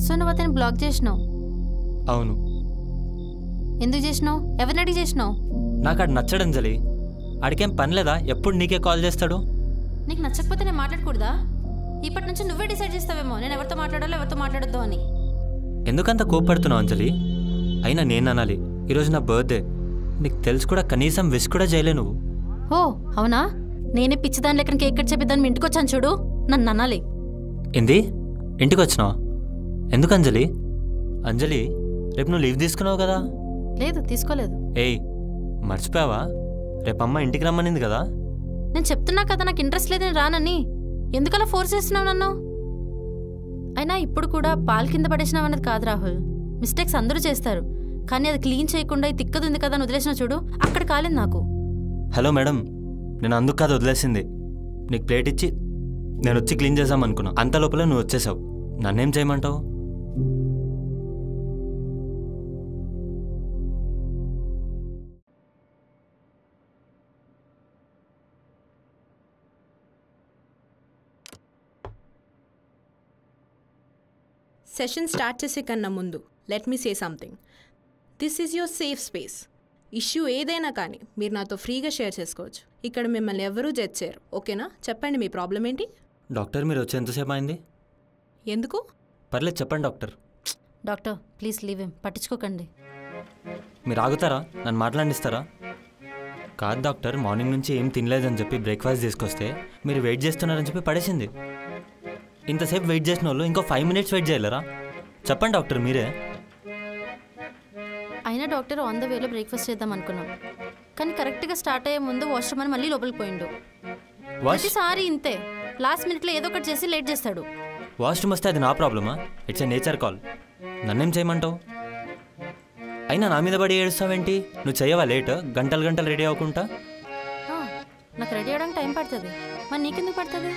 So నువ్వు అతన్ని black చేసినావు? అవును. ఎందుకు చేసినావు? ఎవరిని అడిగి చేసినావు? నాకు ఆడు నచ్చడు అంజలి. ఆడికేం పని లేదా? ఎప్పుడు నీకే కాల్ చేస్తాడు. నీకు నచ్చకపోతే నేను మాట్లాడకూడదా? ఇప్పటి నుంచి నువ్వే డిసైడ్ చేస్తావేమో నేను ఎవరితో మాట్లాడాలో ఎవరితో మాట్లాడొద్దు అని. ఎందుకంత కోపడుతున్నావు అంజలి? అయినా నేను అనాలి, ఈరోజు నా బర్త్డే. నీకు తెలుసు కూడా, కనీసం విష్ కూడా చేయలే నువ్వు. ఓ అవునా? నేనే పిచ్చిదాని లెక్కన కేక్ కట్ చెప్పేదాన్ని మీ ఇంటికి వచ్చాను చూడు, నన్ను అనాలి. ఏంది? ఇంటికి వచ్చినావా? ఎందుకు అంజలి? అంజలి, రేపు నువ్వు లీవ్ తీసుకున్నావు కదా? లేదు, తీసుకోలేదు. ఏయ్, మర్చిపోయావా? రేపు అమ్మ ఇంటికి రమ్మనింది కదా? నేను చెప్తున్నా కదా నాకు ఇంట్రెస్ట్ లేదని రానని. ఎందుకలా ఫోర్స్ చేస్తున్నావు నన్ను? అయినా ఇప్పుడు కూడా పాలు కింద పడేసినావు అన్నది కాదు రాహుల్. మిస్టేక్స్ అందరూ చేస్తారు, కానీ అది క్లీన్ చేయకుండా ఈ తిక్కదుంది కదా అని వదిలేసిన చూడు, అక్కడ కాలేదు నాకు. హలో మేడం, నేను అందుకు కాదు వదిలేసింది. నీకు ప్లేట్ ఇచ్చి నేను వచ్చి క్లీన్ చేద్దాం అనుకున్నా. అంత లోపల నువ్వు వచ్చేసావు. నన్నేం చేయమంటావు? సెషన్ స్టార్ట్ చేసే కన్నా ముందు let me say something. This is your safe space. Issue ఏదైనా కానీ మీరు నాతో ఫ్రీగా షేర్ చేసుకోవచ్చు. ఇక్కడ మిమ్మల్ని ఎవరూ జడ్జ్ చేయరు, ఓకేనా? చెప్పండి, మీ ప్రాబ్లం ఏంటి? డాక్టర్, మీరు వచ్చి ఎంతసేపు అయింది? ఎందుకు? పర్లేదు చెప్పండి doctor. Doctor please leave him, పట్టించుకోకండి. మీరు ఆగుతారా? నన్ను మాట్లాడిస్తారా? కాదు డాక్టర్, మార్నింగ్ నుంచి ఏం తినలేదని చెప్పి బ్రేక్ఫాస్ట్ తీసుకొస్తే మీరు వెయిట్ చేస్తున్నారని చెప్పి పడేసింది. ఇంతసేపు వెయిట్ చేసిన వాళ్ళు ఇంకో 5 minutes వెయిట్ చేయలేరా? చెప్పండి డాక్టర్ మీరే. అయినా డాక్టర్ ఆన్ ద వేలో బ్రేక్ఫాస్ట్ చేద్దాం అనుకున్నాం, కానీ కరెక్ట్గా స్టార్ట్ అయ్యే ముందు వాష్రూమ్ అని మళ్ళీ లోపలికి పోయిండు. ప్రతిసారి ఇంతే, లాస్ట్ మినిట్లో ఏదో ఒకటి చేసి లేట్ చేస్తాడు. వాష్రూమ్ వస్తే అది నా ప్రాబ్లమా? It's a nature call. నన్నేం చేయమంటావు? అయినా నా మీద పడి ఏడుస్తావేంటి? నువ్వు చెయ్యవా లేట్? గంటలు గంటలు రెడీ అవ్వకుండా. నాకు రెడీ అవ్వడానికి టైం పడుతుంది, మరి నీకెందుకు పడుతుంది?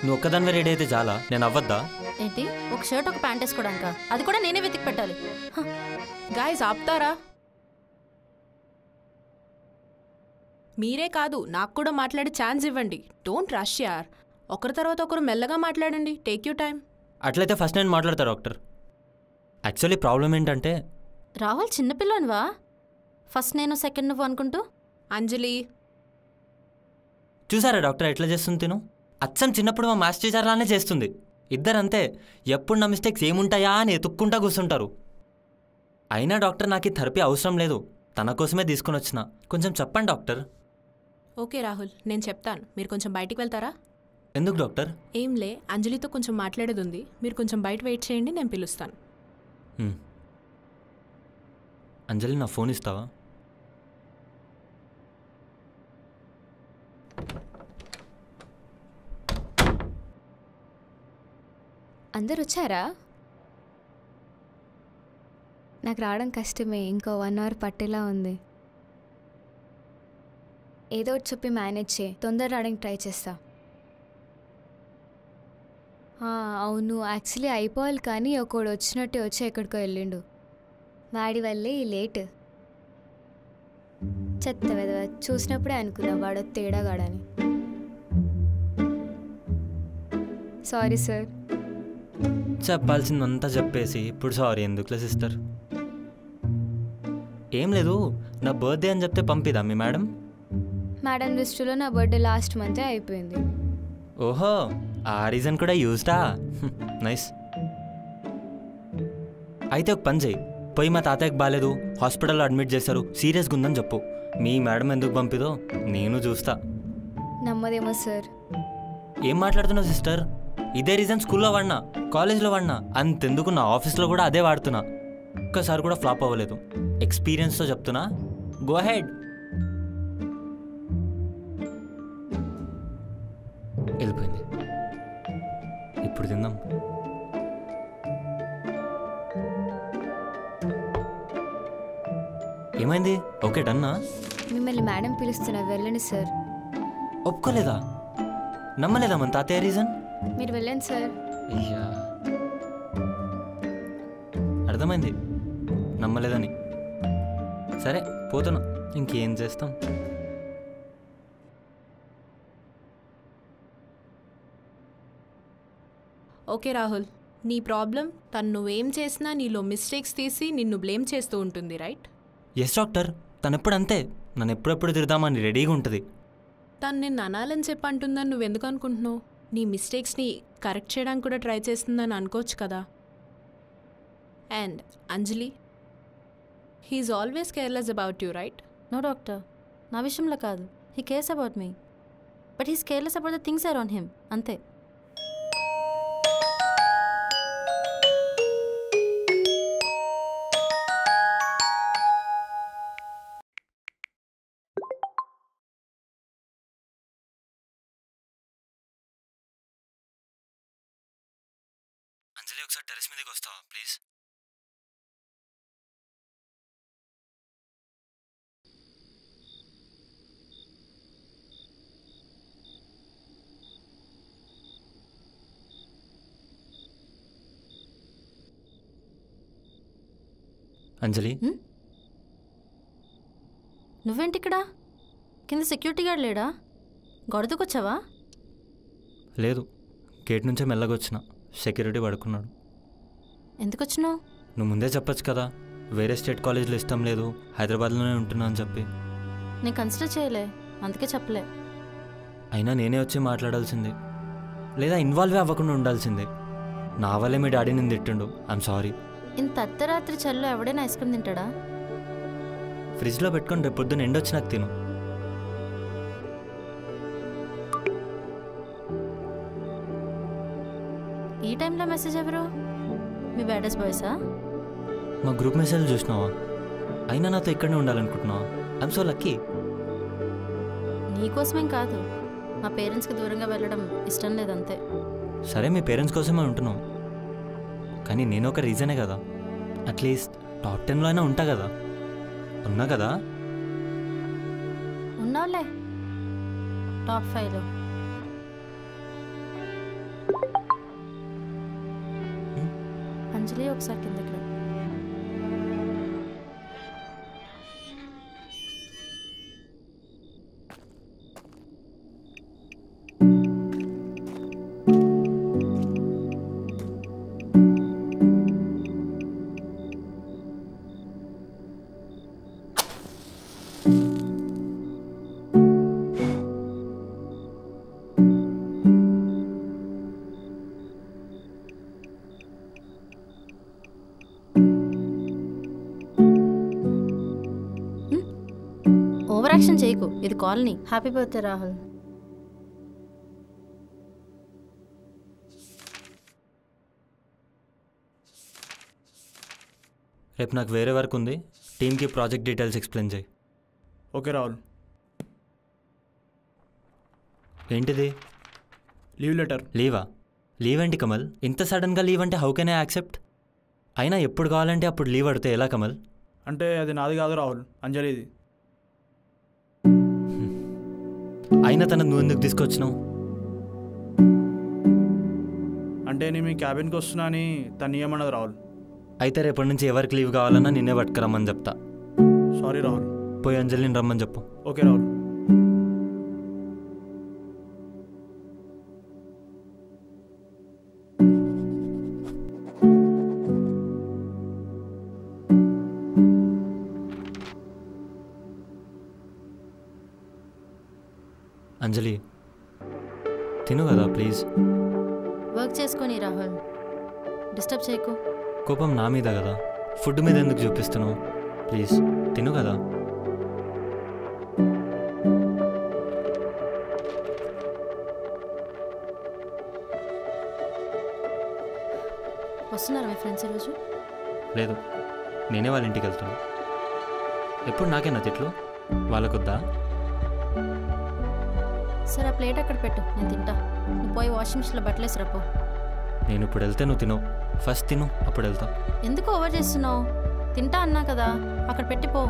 నువ్వు ఒక్కదానివే రెడీ అయితే చాలా, నేను అవ్వద్దా? ఏంటి, ఒక షర్ట్ ఒక ప్యాంట్ వేసుకోవడానికా? అది కూడా నేనే వెతికి పెట్టాలి. గాయ్స్ ఆపుతారా? మీరే కాదు, నాకు కూడా మాట్లాడే ఛాన్స్ ఇవ్వండి. డోంట్ రష్ యార్. ఒకరి తర్వాత ఒకరు మెల్లగా మాట్లాడండి. Take you time. అట్లయితే ఫస్ట్ నేను మాట్లాడతా డాక్టర్. యాక్చువల్లీ ప్రాబ్లం ఏంటంటే, రాహుల్ చిన్నపిల్లనివా? ఫస్ట్ నేను సెకండ్ నువ్వు అనుకుంటూ. అంజలి, చూసారా డాక్టర్ ఎట్లా చేస్తుంది తిను? అచ్చం చిన్నప్పుడు మా మ్యాథ్స్ టీచర్లానే చేస్తుంది. ఇద్దరంతే, ఎప్పుడు నా మిస్టేక్స్ ఏముంటాయా అని ఎతుక్కుంటా కూర్చుంటారు. అయినా డాక్టర్, నాకు ఈ థెరపీ అవసరం లేదు, తన కోసమే తీసుకుని వచ్చిన. కొంచెం చెప్పండి డాక్టర్. ఓకే రాహుల్, నేను చెప్తాను. మీరు కొంచెం బయటికి వెళ్తారా? ఎందుకు డాక్టర్? ఏంలే, అంజలితో కొంచెం మాట్లాడేది ఉంది. మీరు కొంచెం బయట వెయిట్ చేయండి, నేను పిలుస్తాను. అంజలి, నా ఫోన్ ఇస్తావా? అందరు వచ్చారా? నాకు రావడం కష్టమే, ఇంకో 1 hour పట్టేలా ఉంది. ఏదో ఒకటి చెప్పి మేనేజ్ చేయి, తొందర రావడానికి ట్రై చేస్తా. అవును, యాక్చువల్లీ అయిపోవాలి, కానీ ఒకడు వచ్చినట్టే వచ్చి ఎక్కడికో వెళ్ళిండు. వాడి వల్లే ఈ లేట్. చెత్త వెదవ, చూసినప్పుడే అనుకున్నా వాడు తేడాగాడని. Sorry sir. చెప్పాల్సిందంతా చెప్పేసి ఇప్పుడు సారీ ఎందుకులే సిస్టర్? ఏం లేదు, నా బర్త్డే అని చెప్తే పంపిదా మీ మేడం? మేడం దృష్టిలో నా బర్త్డే లాస్ట్ మంతే అయిపోయింది. ఓహో, ఆ రీజన్ కూడా యూజ్డా? నైస్. అయితే ఒక పని చేయి, పోయి మా తాతయ్యకి బాగాలేదు, హాస్పిటల్లో అడ్మిట్ చేశారు, సీరియస్గా ఉందని చెప్పు. మీ మేడం ఎందుకు పంపిదో నేను చూస్తా. నమ్మదేమో సార్. ఏం మాట్లాడుతున్నావు సిస్టర్? ఇదే రీజన్ స్కూల్లో వాడినా, కాలేజ్లో వాడినా, అంతెందుకు నా ఆఫీస్లో కూడా అదే వాడుతున్నా. ఒక్కసారి కూడా ఫ్లాప్ అవ్వలేదు. ఎక్స్పీరియన్స్తో చెప్తున్నా, గో హెడ్. వెళ్ళిపోయింది, ఇప్పుడు తిందాం. ఏమైంది? ఓకే డన్నా? మిమ్మల్ని మేడం పిలుస్తున్నా, వెళ్ళండి సార్. ఒప్పుకోలేదా? నమ్మలేదా మన తాతయ్య రీజన్? మీరు వెళ్ళండి సార్. అయ్యా, అర్థమైంది నమ్మలేదని. సరే పోతున్నా, ఇంకేం చేస్తాం. ఓకే రాహుల్, నీ ప్రాబ్లం తను నువ్వేం చేసినా నీలో మిస్టేక్స్ తీసి నిన్ను బ్లేమ్ చేస్తూ ఉంటుంది, రైట్? ఎస్ డాక్టర్, తను ఎప్పుడు అంతే, నన్ను ఎప్పుడెప్పుడు తిడదామని రెడీగా ఉంటుంది. తను నిన్ను అనాలని చెప్పి అంటుందని నువ్వెందుకు అనుకుంటున్నావు? నీ మిస్టేక్స్ని కరెక్ట్ చేయడానికి కూడా ట్రై చేస్తుందని అనుకోవచ్చు కదా. And Anjali, he's always careless about you, right? No doctor, నా విషయంలో కాదు. He cares about me, but he's careless about the things around him, అంతే. అంజలి, ఒకసారి టెరెస్ మీదకి వస్తావా ప్లీజ్? అంజలి, నువ్వేంటి ఇక్కడ? కింద సెక్యూరిటీ గార్డ్ లేడా? గొడవకొచ్చావా? లేదు, గేట్ నుంచే మెల్లగా వచ్చిన. సెక్యూరిటీ పడుకున్నాడు. ఎందుకు వచ్చినావు? నువ్వు ముందే చెప్పొచ్చు కదా, వేరే స్టేట్ కాలేజ్లో ఇష్టం లేదు, హైదరాబాద్లోనే ఉంటున్నా అని చెప్పి. నేను కన్సిడర్ చేయలే, అందుకే చెప్పలే. అయినా నేనే వచ్చి మాట్లాడాల్సింది, లేదా ఇన్వాల్వ్ అవ్వకుండా ఉండాల్సిందే. నా వల్లే మీ డాడీ నిన్ను తిట్టిండు. I'm sorry. ఇంత అర్ధరాత్రి చల్లో ఎవడైనా ఐస్ క్రీమ్ తింటాడా? ఫ్రిడ్జ్లో పెట్టుకొని రేపు పొద్దున్న ఎండొచ్చినాక తిను. ఈ టైంలో మెసేజ్ ఎవరు? మీ బ్యాడెస్ బాయ్సా? మా గ్రూప్ మెసేజ్ చూసినావా? అయినా నాతో ఇక్కడనే ఉండాలనుకుంటున్నావా? I'm so lucky. నీకోసమేం కాదు, మా పేరెంట్స్కి దూరంగా వెళ్ళడం ఇష్టం లేదంతే. సరే, మీ పేరెంట్స్ కోసమే ఉంటున్నావు, కానీ నేను ఒక రీజనే కదా. అట్లీస్ట్ టాప్ 10లో అయినా ఉంటా కదా. ఉన్నా కదా? ఉన్నావులే టాప్ 5లో. అంజలి, ఒకసారి కిందకి రా. ఓవర్ యాక్షన్ చేయకు, ఇది కాలనీ. Happy birthday Rahul. రేపు నాకు వేరే వర్క్ ఉంది, టీమ్కి ప్రాజెక్ట్ డీటెయిల్స్ ఎక్స్ప్లెయిన్ చేయి. ఓకే రాహుల్. ఏంటిది? Leave letter. లీవా? లీవ్ ఏంటి కమల్? ఇంత సడన్గా లీవ్ అంటే హౌ కెన్ ఐ యాక్సెప్ట్? అయినా ఎప్పుడు కావాలంటే అప్పుడు లీవ్ అడితే ఎలా కమల్? అంటే అది నాది కాదు రాహుల్, అంజలిది. అయినా తనకు నువ్వు ఎందుకు తీసుకొచ్చినావు? అంటే నేను మీ క్యాబిన్కి వస్తున్నా అని తను ఏమన్నది రాహుల్. అయితే రేపటి నుంచి ఎవరికి లీవ్ కావాలన్నా నిన్నే పట్టుకురమ్మని చెప్తా. సారీ రాహుల్. పోయి అంజలిని రమ్మని చెప్పు. ఓకే రాహుల్. అంజలి, తిను కదా ప్లీజ్. వర్క్ చేసుకొని రాహుల్, డిస్టర్బ్ చేయకు. కోపం నా మీద కదా, ఫుడ్ మీద ఎందుకు చూపిస్తున్నావు? ప్లీజ్ తిను కదా. వస్తున్నారా మీ ఫ్రెండ్స్ ఈరోజు? లేదు, నేనే వాళ్ళ ఇంటికి వెళ్తాను. ఎప్పుడు నాకేనా తిట్లు? వాళ్ళకొద్దా? సరే, ఆ ప్లేట్ అక్కడ పెట్టు, నేను తింటా. నువ్వు పోయి వాషింగ్ మిషన్లో బట్టలు వేసి రాపో. నేను ఇప్పుడు వెళ్తే నువ్వు తిను. ఫస్ట్ తిను, అప్పుడు వెళ్తా. ఎందుకు ఓవర్ చేస్తున్నావు? తింటా అన్నా కదా, అక్కడ పెట్టిపో.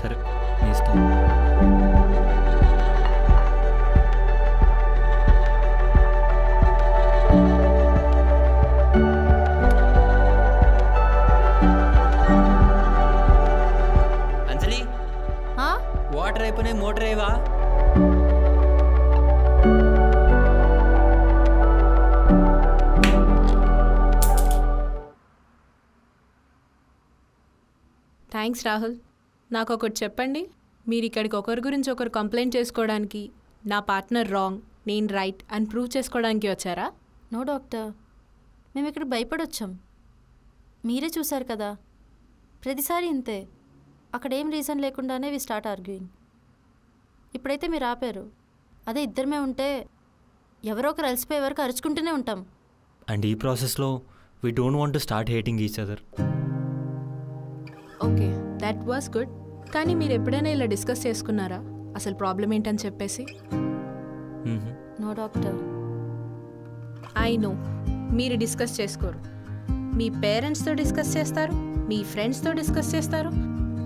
సరే, నీ ఇష్టం. అంజలి, వాటర్ అయిపోయినాయి, మోటర్ అయ్యవా? థ్యాంక్స్ రాహుల్. నాకు ఒకటి చెప్పండి, మీరు ఇక్కడికి ఒకరి గురించి ఒకరు కంప్లైంట్ చేసుకోవడానికి, నా పార్ట్నర్ రాంగ్ నేను రైట్ అని ప్రూవ్ చేసుకోవడానికి వచ్చారా? నో డాక్టర్, మేము ఇక్కడ భయపడొచ్చాం. మీరే చూశారు కదా, ప్రతిసారి ఇంతే. అక్కడ ఏం రీజన్ లేకుండానే వి స్టార్ట్ ఆర్గ్యూయింగ్. ఇప్పుడైతే మీరు ఆపారు. అదే ఇద్దరమే ఉంటే ఎవరో ఒకరు అలసిపోయే వరకు అరుచుకుంటూనే ఉంటాం. అండ్ ఈ ప్రాసెస్లో we don't want to start hating each other. Okay, that was good. కానీ మీరు ఎప్పుడైనా ఇలా డిస్కస్ చేసుకున్నారా అసలు ప్రాబ్లం ఏంటని చెప్పేసి? No doctor. ఐ నో, మీరు డిస్కస్ చేసుకోరు. మీ పేరెంట్స్తో డిస్కస్ చేస్తారు, మీ ఫ్రెండ్స్తో డిస్కస్ చేస్తారు,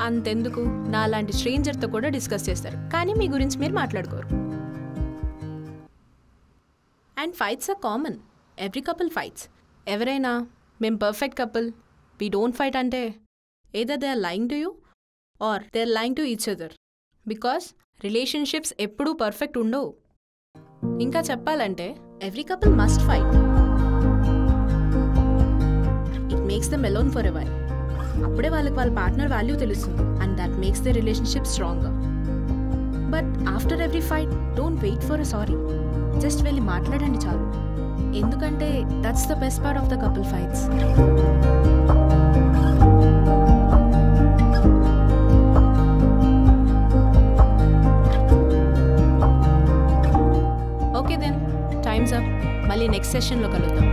అంతెందుకు నా లాంటి స్ట్రేంజర్తో కూడా డిస్కస్ చేస్తారు. కానీ మీ గురించి మీరు మాట్లాడుకోరు. And fights are common. Every couple fights. ఎవరైనా మేము perfect couple, we don't fight అంటే either they are lying to you or they are lying to each other. Because relationships ఎప్పుడూ పర్ఫెక్ట్ ఉండవు. ఇంకా చెప్పాలంటే every couple must fight. It makes them alone for a while. అప్పుడే వాళ్ళకి వాళ్ళ partner value తెలుస్తుంది. And that makes the relationship stronger. But after every fight don't wait for a sorry. Just వెళ్ళి మాట్లాడండి చాలు. ఎందుకంటే that's the best part of the couple fights. Okay then, time's up. మళ్ళీ next సెషన్లో కలుద్దాం.